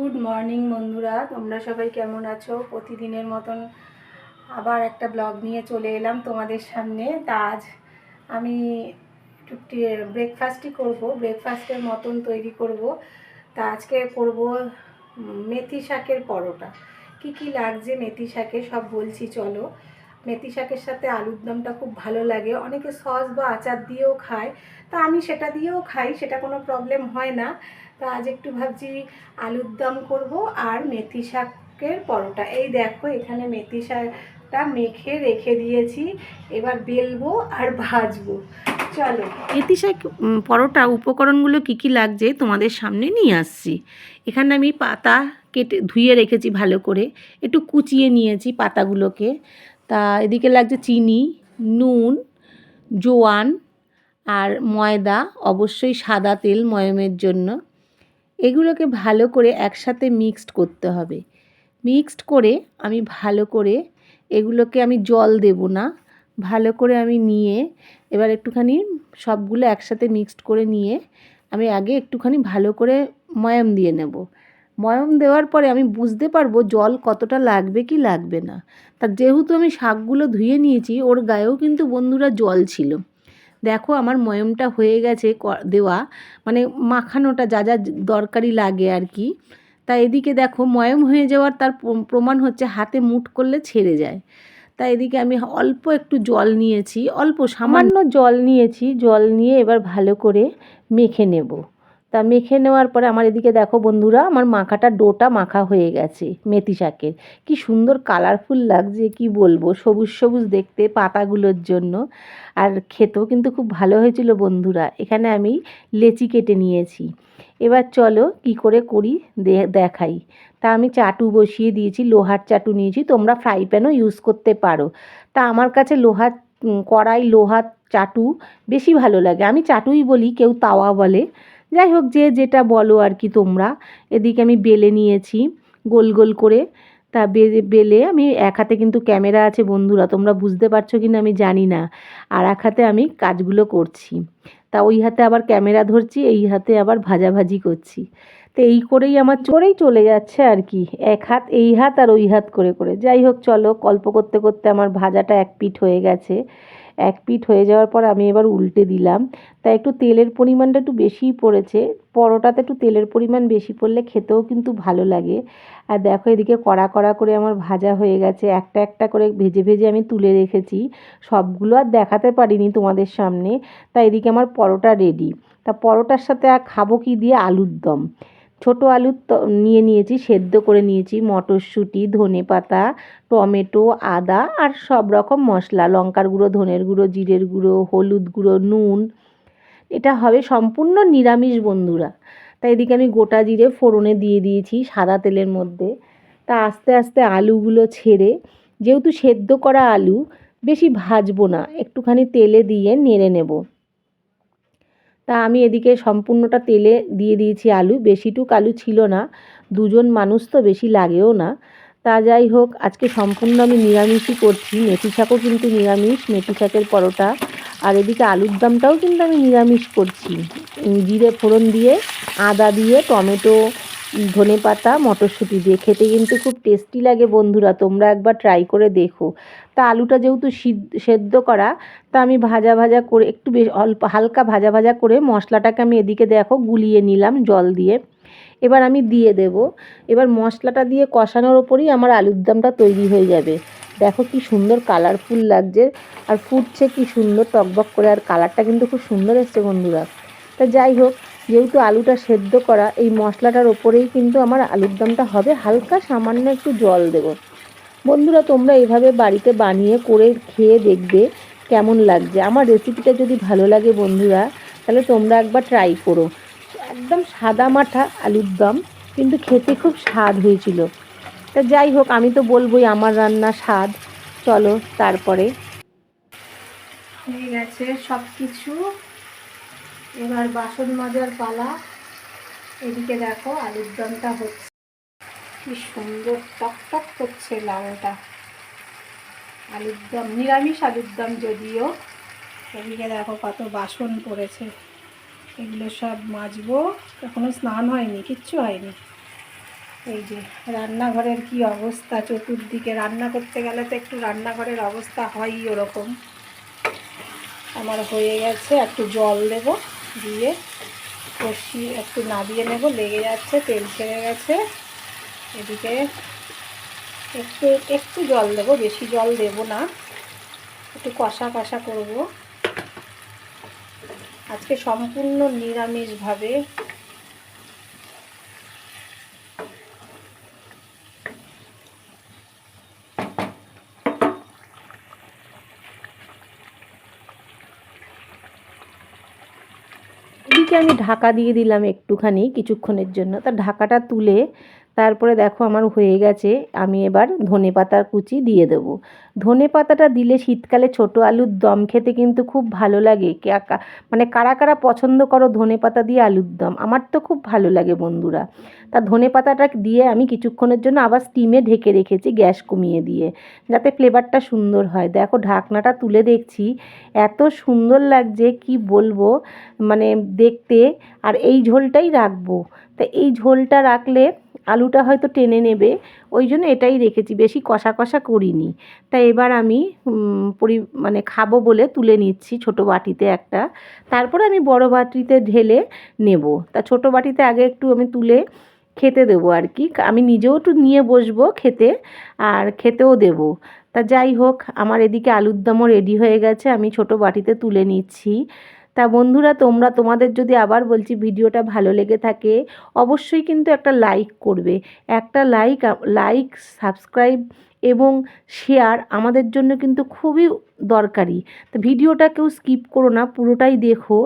Good morning বন্ধুরা, তোমরা সবাই কেমন আছো? প্রতিদিনের মতন আবার একটা ব্লগ নিয়ে চলে এলাম তোমাদের সামনে। তা আজ আমি একটু ব্রেকফাস্টই করব, ব্রেকফাস্টের মতন তৈরি করব। তা আজকে করব মেথি শাকের পরোটা। কি কি লাগছে মেথি শাকে সব বলছি চলো। মেথি শাকের সাথে আলুর দমটা খুব ভালো লাগে, অনেকে সস বা আচার দিয়েও খায়। তা আমি সেটা দিয়েও খাই, সেটা কোনো প্রবলেম হয় না। তা আজ একটু ভাবছি আলুর দম করব আর মেথি শাকের পরোটা। এই দেখো এখানে মেথি শাকটা মেখে রেখে দিয়েছি, এবার বেলবো আর ভাজবো। চলো মেথি শাক পরোটা উপকরণগুলো কি কি লাগছে তোমাদের সামনে নিয়ে আসছি। এখানে আমি পাতা কেটে ধুয়ে রেখেছি ভালো করে, একটু কুচিয়ে নিয়েছি পাতাগুলোকে। তা এদিকে লাগছে চিনি, নুন, জোয়ান আর ময়দা, অবশ্যই সাদা তেল ময়মের জন্য। এগুলোকে ভালো করে একসাথে মিক্সড করতে হবে। মিক্সড করে আমি ভালো করে এগুলোকে আমি জল দেব না, ভালো করে আমি নিয়ে এবার একটুখানি সবগুলো একসাথে মিক্সড করে নিয়ে আমি আগে একটুখানি ভালো করে ময়াম দিয়ে নেব। ময়াম দেওয়ার পরে আমি বুঝতে পারবো জল কতটা লাগবে কি লাগবে না। তা যেহেতু আমি শাকগুলো ধুয়ে নিয়েছি, ওর গায়েও কিন্তু বন্ধুরা জল ছিল। দেখো আমার ময়মটা হয়ে গেছে দেওয়া, মানে মাখানোটা যা যা দরকারি লাগে আর কি। তা এদিকে দেখো ময়ম হয়ে যাওয়ার তার প্রমাণ হচ্ছে হাতে মুঠ করলে ছেড়ে যায়। তা এদিকে আমি অল্প একটু জল নিয়েছি, অল্প সামান্য জল নিয়েছি, জল নিয়ে এবার ভালো করে মেখে নেব। তা মেখে নেওয়ার পরে আমার এদিকে দেখো বন্ধুরা, আমার মাখাটা ডোটা মাখা হয়ে গেছে। মেথি শাকের কি সুন্দর কালারফুল লাগছে, কি বলবো, সবুজ সবুজ দেখতে পাতাগুলোর জন্য। আর খেতেও কিন্তু খুব ভালো হয়েছিল বন্ধুরা। এখানে আমি লেচি কেটে নিয়েছি। এবার চলো কি করে করি দেখাই। তা আমি চাটু বসিয়ে দিয়েছি, লোহার চাটু নিয়েছি, তোমরা ফ্রাই প্যানও ইউজ করতে পারো। তা আমার কাছে লোহার কড়াই, লোহার চাটু বেশি ভালো লাগে, আমি চাটুই বলি, কেউ তাওয়া বলে, যাই হোক যে যেটা বলো আর কি তোমরা। এদিকে আমি বেলে নিয়েছি গোল গোল করে। তা বেলে আমি এক হাতে কিন্তু ক্যামেরা আছে বন্ধুরা, তোমরা বুঝতে পারছো কি না আমি জানি না, আর এক হাতে আমি কাজগুলো করছি। তা ওই হাতে আবার ক্যামেরা ধরছি, এই হাতে আবার ভাজাভাজি করছি। তো এই করেই আমার চলে যাচ্ছে আর কি, এক হাত এই হাত আর ওই হাত করে করে। যাই হোক চলো, গল্প করতে করতে আমার ভাজাটা এক পিঠ হয়ে গেছে। এক পিঠ হয়ে যাওয়ার পর আমি এবার উল্টে দিলাম। তা একটু তেলের পরিমাণটা একটু বেশিই পড়েছে, পরোটাতে একটু তেলের পরিমাণ বেশি পড়লে খেতেও কিন্তু ভালো লাগে। আর দেখো এদিকে কড়া কড়া করে আমার ভাজা হয়ে গেছে, একটা একটা করে ভেজে ভেজে আমি তুলে রেখেছি। সবগুলো আর দেখাতে পারিনি তোমাদের সামনে। তা এদিকে আমার পরোটা রেডি। তা পরোটার সাথে আর খাবো কি দিয়ে? আলুর দম। ছোটো আলু নিয়ে নিয়েছি, সেদ্ধ করে নিয়েছি, মটরশুঁটি, ধনেপাতা, টমেটো, আদা আর সব রকম মশলা, লঙ্কার গুঁড়ো, ধনের গুঁড়ো, জিরের গুঁড়ো, হলুদ গুঁড়ো, নুন। এটা হবে সম্পূর্ণ নিরামিষ বন্ধুরা। তাই এদিকে আমি গোটা জিরে ফোড়নে দিয়ে দিয়েছি সাদা তেলের মধ্যে। তা আস্তে আস্তে আলুগুলো ছেড়ে, যেহেতু সেদ্ধ করা আলু, বেশি ভাজবো না, একটুখানি তেলে দিয়ে নেড়ে নেব। তা আমি এদিকে সম্পূর্ণটা তেলে দিয়ে দিয়েছি আলু, বেশিটুক আলু ছিল না, দুজন মানুষ তো বেশি লাগেও না। তা যাই হোক, আজকে সম্পূর্ণ আমি নিরামিষই করছি, মেথি শাকও কিন্তু নিরামিষ, মেথি শাকের পরোটা। আর এদিকে আলুর দমটাও কিন্তু আমি নিরামিষ করছি, জিরে ফোড়ন দিয়ে, আদা দিয়ে, টমেটো, ধনেপাতা, মটরশুঁটি দিয়ে খেতে কিন্তু খুব টেস্টি লাগে বন্ধুরা, তোমরা একবার ট্রাই করে দেখো। তা আলুটা যেহেতু সেদ্ধ করা, তা আমি ভাজা ভাজা করে একটু বেশ অল্প হালকা ভাজা ভাজা করে মশলাটাকে আমি এদিকে দেখো গুলিয়ে নিলাম জল দিয়ে। এবার আমি দিয়ে দেব। এবার মশলাটা দিয়ে কষানোর ওপরই আমার আলুর দমটা তৈরি হয়ে যাবে। দেখো কি সুন্দর কালারফুল লাগছে, আর ফুটছে কি সুন্দর টকবক করে, আর কালারটা কিন্তু খুব সুন্দর এসছে বন্ধুরা। তা যাই হোক, যেহেতু আলুটা সেদ্ধ করা, এই মশলাটার ওপরেই কিন্তু আমার আলুর দমটা হবে, হালকা সামান্য একটু জল দেব। বন্ধুরা তোমরা এভাবে বাড়িতে বানিয়ে করে খেয়ে দেখবে কেমন লাগছে। আমার রেসিপিটা যদি ভালো লাগে বন্ধুরা, তাহলে তোমরা একবার ট্রাই করো। একদম সাদা মাঠা আলুর দম, কিন্তু খেতে খুব স্বাদ হয়েছিল। তা যাই হোক, আমি তো বলবোই আমার রান্না স্বাদ। চলো তারপরে হয়ে গেছে সব কিছু, এবার বাসন মাজার পালা। এদিকে দেখো আলুর দমটা হচ্ছে, কি সুন্দর টকটক করছে লালটা। আলুর দম নিরামিষ আলুর দম যদিও। এদিকে দেখো কত বাসন পড়েছে, এগুলো সব মাজবো, এখনো স্নান হয়নি, কিচ্ছু হয়নি। এই যে রান্নাঘরের কি অবস্থা, চতুর্দিকে রান্না করতে গেলে তো একটু রান্নাঘরের অবস্থা হয়ই ওরকম। আমার হয়ে গেছে, একটু জল দেব, দিয়ে কষিয়ে একটু নাবিয়ে নেব, লেগে যাচ্ছে, তেল ছেড়ে গেছে। এদিকে একটু একটু জল দেব, বেশি জল দেব না, একটু কষা কষা করব। আজকে সম্পূর্ণ নিরামিষভাবে। এদিকে আমি ঢাকা দিয়ে দিলাম একটুখানি কিছুক্ষণের জন্য। তা ঢাকাটা তুলে তারপরে দেখো আমার হয়ে গেছে। আমি এবার ধনেপাতার কুচি দিয়ে দেবো। ধনেপাতাটা দিলে শীতকালে ছোট আলুর দম খেতে কিন্তু খুব ভালো লাগে। মানে কারা কারা পছন্দ করো ধনেপাতা দিয়ে আলুর দম? আমার তো খুব ভালো লাগে বন্ধুরা। তা ধনেপাতাটা দিয়ে আমি কিছুক্ষণের জন্য আবার স্টিমে ঢেকে রেখেছি, গ্যাস কমিয়ে দিয়ে, যাতে ফ্লেভারটা সুন্দর হয়। দেখো ঢাকনাটা তুলে দেখছি, এত সুন্দর লাগছে কি বলবো, মানে দেখতে। আর এই ঝোলটাই রাখবো। তা এই ঝোলটা রাখলে আলুটা হয়তো টেনে নেবে, ওই জন্য এটাই রেখেছি, বেশি কষা কষা করিনি। তা এবার আমি মানে খাবো বলে তুলে নিচ্ছি ছোটো বাটিতে একটা, তারপরে আমি বড় বাটিতে ঢেলে নেব। তা ছোটো বাটিতে আগে একটু আমি তুলে খেতে দেবো আর কি, আমি নিজেও একটু নিয়ে বসবো খেতে, আর খেতেও দেবো। তা যাই হোক, আমার এদিকে আলুর দমও রেডি হয়ে গেছে, আমি ছোটো বাটিতে তুলে নিচ্ছি। তা বন্ধুরা, তোমাদের যদি আবার বলছি ভিডিওটা ভালো লেগে থাকে, অবশ্যই কিন্তু একটা লাইক করবে। একটা লাইক সাবস্ক্রাইব এবং শেয়ার আমাদের জন্য কিন্তু খুবই দরকারি। তো ভিডিওটা কেউ স্কিপ করো না, পুরোটাই দেখো।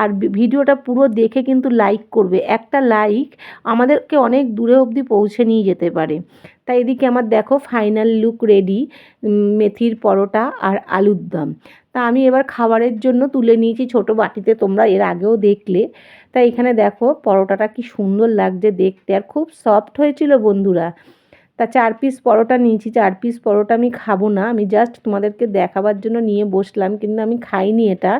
আর ভিডিওটা পুরো দেখে কিন্তু লাইক করবে। একটা লাইক আমাদেরকে অনেক দূরে অবধি পৌঁছে নিয়ে যেতে পারে। তাই এদিকে আমার দেখো ফাইনাল লুক রেডি, মেথির পরোটা আর আলুর দম। তা আমি এবার খাবারের জন্য তুলে নিয়েছি ছোটো বাটিতে, তোমরা এর আগেও দেখলে। তাই এখানে দেখো পরোটাটা কি সুন্দর লাগছে দেখতে, আর খুব সফট হয়েছিল বন্ধুরা। তা 4 পিস পরোটা নিয়েছি। 4 পিস পরোটা আমি খাবো না, আমি জাস্ট তোমাদেরকে দেখাবার জন্য নিয়ে বসলাম, কিন্তু আমি খাইনি এটা।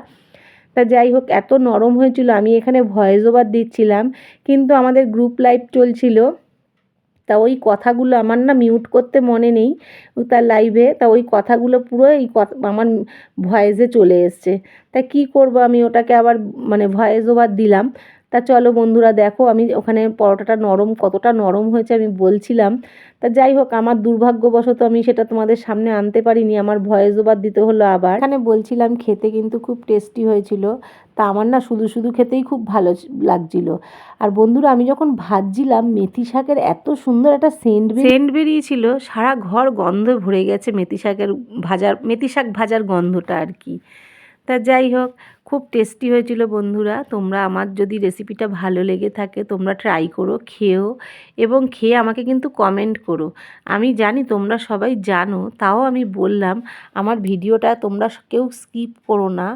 তা যাই হোক, এত নরম হয়েছিল, আমি এখানে ভয়েস ওভার দিচ্ছিলাম, কিন্তু আমাদের গ্রুপ লাইভ চলছিল। তা ওই কথাগুলো আমার না মিউট করতে মনে নেই তার লাইভে। তা ওই কথাগুলো পুরো আমার ভয়েসে চলে এসছে। তা কী করব, আমি ওটাকে আবার মানে ভয়েস ওভার দিলাম। তা চলো বন্ধুরা দেখো, আমি ওখানে পরোটাটা কতটা নরম হয়েছে আমি বলছিলাম। তা যাই হোক, আমার দুর্ভাগ্যবশত আমি সেটা তোমাদের সামনে আনতে পারিনি, আমার ভয়েস ওভার দিতে হলো আবার। এখানে বলছিলাম খেতে কিন্তু খুব টেস্টি হয়েছিল। তা আমার না শুধু শুধু খেতেই খুব ভালো লাগছিল। আর বন্ধুরা, আমি যখন ভাজছিলাম মেথি শাকের এত সুন্দর একটা সেন্ট বেরিয়েছিল, সারা ঘর গন্ধে ভরে গেছে মেথি শাক ভাজার গন্ধটা আর কি। তা যাই হোক, খুব টেস্টি হয়েছিল বন্ধুরা। তোমরা আমার যদি রেসিপিটা ভালো লেগে থাকে তোমরা ট্রাই করো, খেও, এবং খেয়ে আমাকে কিন্তু কমেন্ট করো। আমি জানি তোমরা সবাই জানো, তাও আমি বললাম, আমার ভিডিওটা তোমরা কেউ স্কিপ করো না,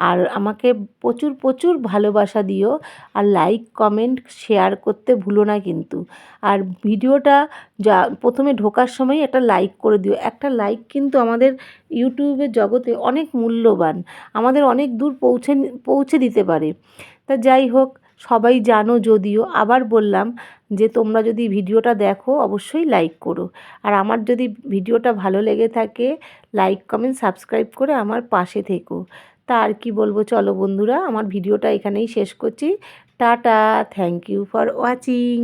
আর আমাকে প্রচুর প্রচুর ভালোবাসা দিও, আর লাইক কমেন্ট শেয়ার করতে ভুলো না কিন্তু। আর ভিডিওটা প্রথমে ঢোকার সময় একটা লাইক করে দিও। একটা লাইক কিন্তু আমাদের ইউটিউবের জগতে অনেক মূল্যবান, আমাদের অনেক দূর পৌঁছে দিতে পারে। তা যাই হোক, সবাই জানো যদিও, আবার বললাম যে তোমরা যদি ভিডিওটা দেখো অবশ্যই লাইক করো, আর আমার যদি ভিডিওটা ভালো লেগে থাকে লাইক কমেন্ট সাবস্ক্রাইব করে আমার পাশে থেকো। তা আর কি বলবো, চলো বন্ধুরা, আমার ভিডিওটা এখানেই শেষ করছি। Tata, thank you for watching.